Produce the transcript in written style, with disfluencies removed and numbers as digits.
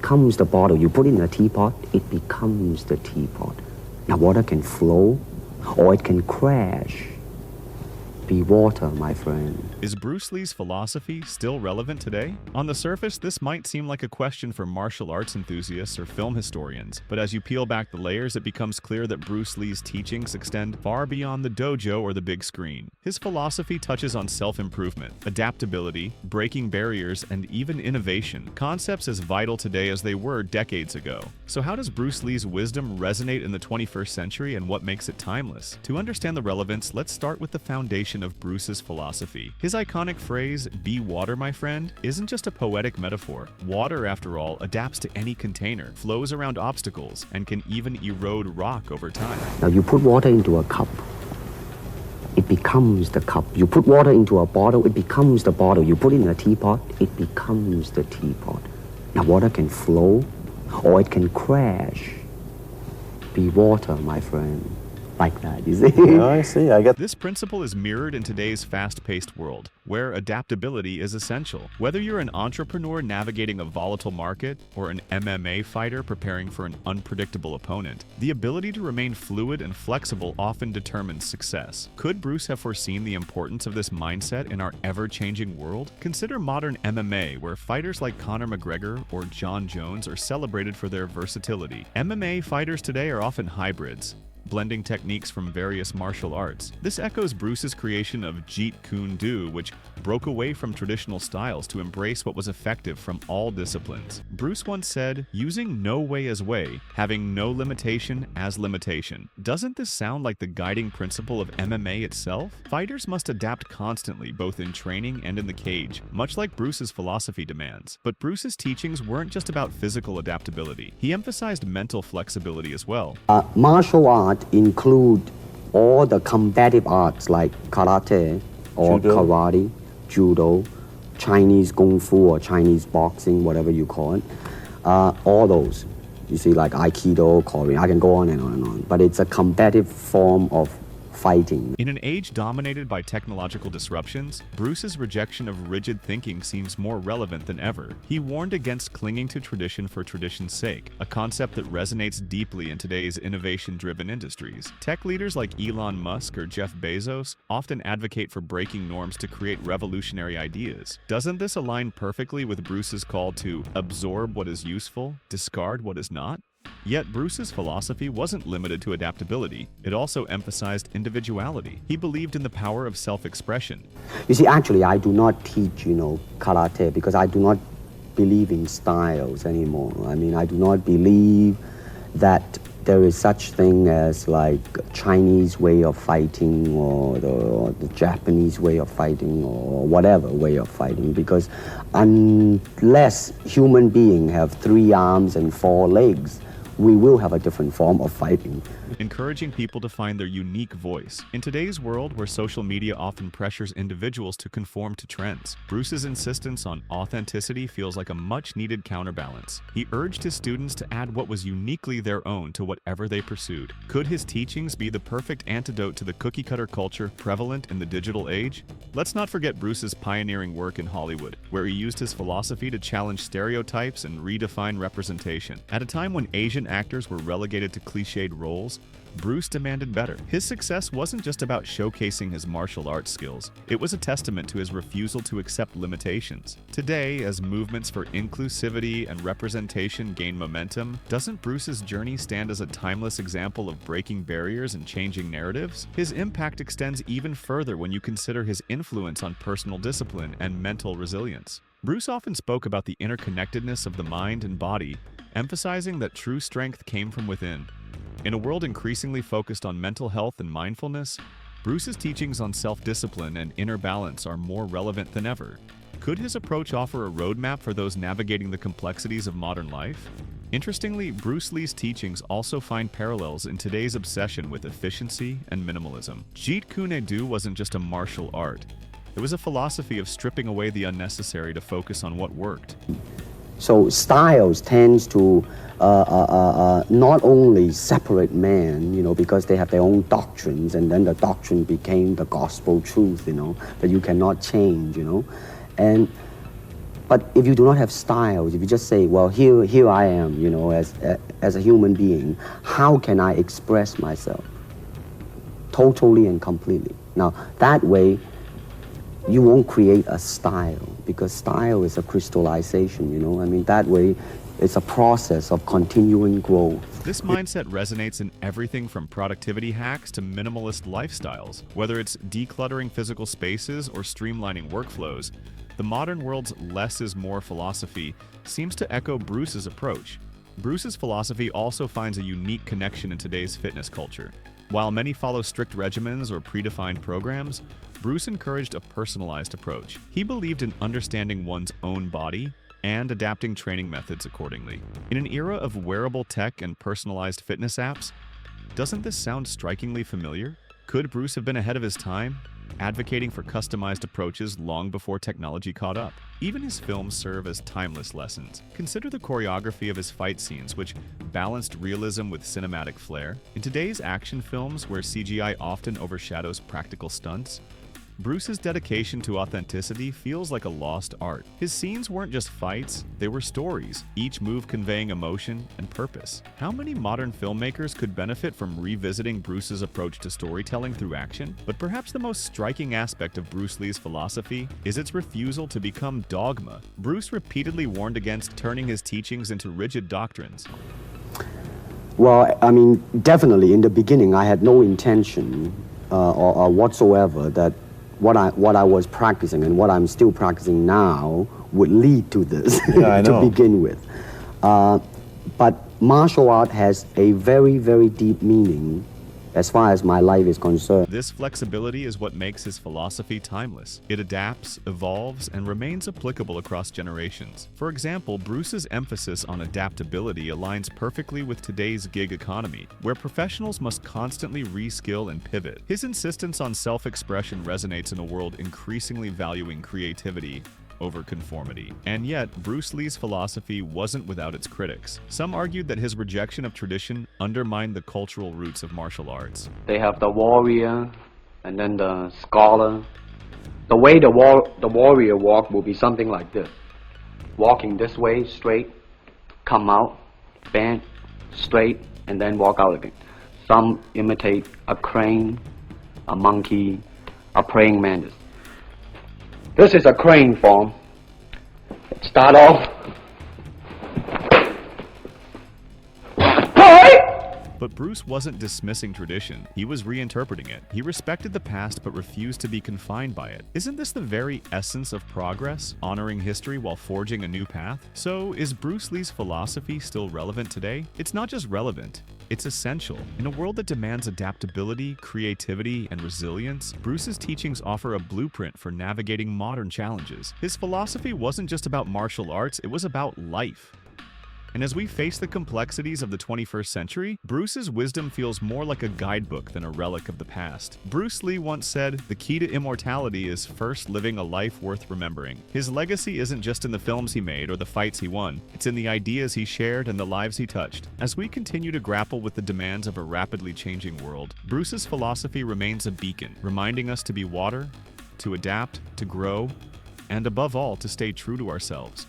becomes the bottle. You put it in a teapot, it becomes the teapot. Now water can flow or it can crash. Be water, my friend. Is Bruce Lee's philosophy still relevant today? On the surface, this might seem like a question for martial arts enthusiasts or film historians, but as you peel back the layers, it becomes clear that Bruce Lee's teachings extend far beyond the dojo or the big screen. His philosophy touches on self-improvement, adaptability, breaking barriers, and even innovation, concepts as vital today as they were decades ago. So how does Bruce Lee's wisdom resonate in the 21st century, and what makes it timeless? To understand the relevance, let's start with the foundation of Bruce's philosophy. His iconic phrase, "Be water, my friend," isn't just a poetic metaphor. Water, after all, adapts to any container, flows around obstacles, and can even erode rock over time. Now you put water into a cup, it becomes the cup. You put water into a bottle, it becomes the bottle. You put it in a teapot, it becomes the teapot. Now water can flow or it can crash. Be water, my friend. Like that, you see? Yeah, I see. I get. This principle is mirrored in today's fast-paced world, where adaptability is essential. Whether you're an entrepreneur navigating a volatile market or an MMA fighter preparing for an unpredictable opponent, the ability to remain fluid and flexible often determines success. Could Bruce have foreseen the importance of this mindset in our ever-changing world? Consider modern MMA, where fighters like Conor McGregor or John Jones are celebrated for their versatility. MMA fighters today are often hybrids, blending techniques from various martial arts. This echoes Bruce's creation of Jeet Kune Do, which broke away from traditional styles to embrace what was effective from all disciplines. Bruce once said, "Using no way as way, having no limitation as limitation." Doesn't this sound like the guiding principle of MMA itself? Fighters must adapt constantly, both in training and in the cage, much like Bruce's philosophy demands. But Bruce's teachings weren't just about physical adaptability. He emphasized mental flexibility as well. Martial art include all the combative arts like karate or karate, judo, Chinese kung fu or Chinese boxing, whatever you call it. All those, you see, like aikido, Korean, I can go on and on and on. But it's a combative form of fighting. In an age dominated by technological disruptions, Bruce's rejection of rigid thinking seems more relevant than ever. He warned against clinging to tradition for tradition's sake, a concept that resonates deeply in today's innovation-driven industries. Tech leaders like Elon Musk or Jeff Bezos often advocate for breaking norms to create revolutionary ideas. Doesn't this align perfectly with Bruce's call to absorb what is useful, discard what is not? Yet Bruce's philosophy wasn't limited to adaptability. It also emphasized individuality. He believed in the power of self-expression. You see, actually, I do not teach, karate because I do not believe in styles anymore. I mean, I do not believe that there is such thing as like Chinese way of fighting or the Japanese way of fighting or whatever way of fighting, because unless human beings have 3 arms and 4 legs, we will have a different form of fighting. Encouraging people to find their unique voice. In today's world, where social media often pressures individuals to conform to trends, Bruce's insistence on authenticity feels like a much-needed counterbalance. He urged his students to add what was uniquely their own to whatever they pursued. Could his teachings be the perfect antidote to the cookie-cutter culture prevalent in the digital age? Let's not forget Bruce's pioneering work in Hollywood, where he used his philosophy to challenge stereotypes and redefine representation. At a time when Asian actors were relegated to cliched roles, Bruce demanded better. His success wasn't just about showcasing his martial arts skills. It was a testament to his refusal to accept limitations. Today, as movements for inclusivity and representation gain momentum, doesn't Bruce's journey stand as a timeless example of breaking barriers and changing narratives? His impact extends even further when you consider his influence on personal discipline and mental resilience. Bruce often spoke about the interconnectedness of the mind and body, emphasizing that true strength came from within. In a world increasingly focused on mental health and mindfulness, Bruce's teachings on self-discipline and inner balance are more relevant than ever. Could his approach offer a roadmap for those navigating the complexities of modern life? Interestingly, Bruce Lee's teachings also find parallels in today's obsession with efficiency and minimalism. Jeet Kune Do wasn't just a martial art. It was a philosophy of stripping away the unnecessary to focus on what worked. So styles tends to not only separate men, because they have their own doctrines, and then the doctrine became the gospel truth, that you cannot change, But But if you do not have styles, if you just say, well, here I am, you know, as a human being, how can I express myself totally and completely? Now, that way, you won't create a style, because style is a crystallization, you know. I mean, that way, it's a process of continuing growth. This mindset resonates in everything from productivity hacks to minimalist lifestyles. Whether it's decluttering physical spaces or streamlining workflows, the modern world's less is more philosophy seems to echo Bruce's approach. Bruce's philosophy also finds a unique connection in today's fitness culture. While many follow strict regimens or predefined programs, Bruce encouraged a personalized approach. He believed in understanding one's own body and adapting training methods accordingly. In an era of wearable tech and personalized fitness apps, doesn't this sound strikingly familiar? Could Bruce have been ahead of his time, advocating for customized approaches long before technology caught up? Even his films serve as timeless lessons. Consider the choreography of his fight scenes, which balanced realism with cinematic flair. In today's action films, where CGI often overshadows practical stunts, Bruce's dedication to authenticity feels like a lost art. His scenes weren't just fights, they were stories, each move conveying emotion and purpose. How many modern filmmakers could benefit from revisiting Bruce's approach to storytelling through action? But perhaps the most striking aspect of Bruce Lee's philosophy is its refusal to become dogma. Bruce repeatedly warned against turning his teachings into rigid doctrines. Well, I mean, definitely in the beginning, I had no intention or whatsoever that what I was practicing and what I'm still practicing now would lead to this to begin with. But martial art has a very, very deep meaning as far as my life is concerned. This flexibility is what makes his philosophy timeless. It adapts, evolves, and remains applicable across generations. For example, Bruce's emphasis on adaptability aligns perfectly with today's gig economy, where professionals must constantly reskill and pivot. His insistence on self-expression resonates in a world increasingly valuing creativity over conformity. And yet, Bruce Lee's philosophy wasn't without its critics. Some argued that his rejection of tradition undermined the cultural roots of martial arts. They have the warrior and then the scholar. The way the warrior walk will be something like this. Walking this way, straight, come out, bend, straight, and then walk out again. Some imitate a crane, a monkey, a praying mantis. This is a crane form. Start off. But Bruce wasn't dismissing tradition. He was reinterpreting it. He respected the past but refused to be confined by it. Isn't this the very essence of progress, honoring history while forging a new path? So, is Bruce Lee's philosophy still relevant today? It's not just relevant, it's essential. In a world that demands adaptability, creativity, and resilience, Bruce's teachings offer a blueprint for navigating modern challenges. His philosophy wasn't just about martial arts, it was about life. And as we face the complexities of the 21st century, Bruce's wisdom feels more like a guidebook than a relic of the past. Bruce Lee once said, "The key to immortality is first living a life worth remembering." His legacy isn't just in the films he made or the fights he won, it's in the ideas he shared and the lives he touched. As we continue to grapple with the demands of a rapidly changing world, Bruce's philosophy remains a beacon, reminding us to be water, to adapt, to grow, and above all, to stay true to ourselves.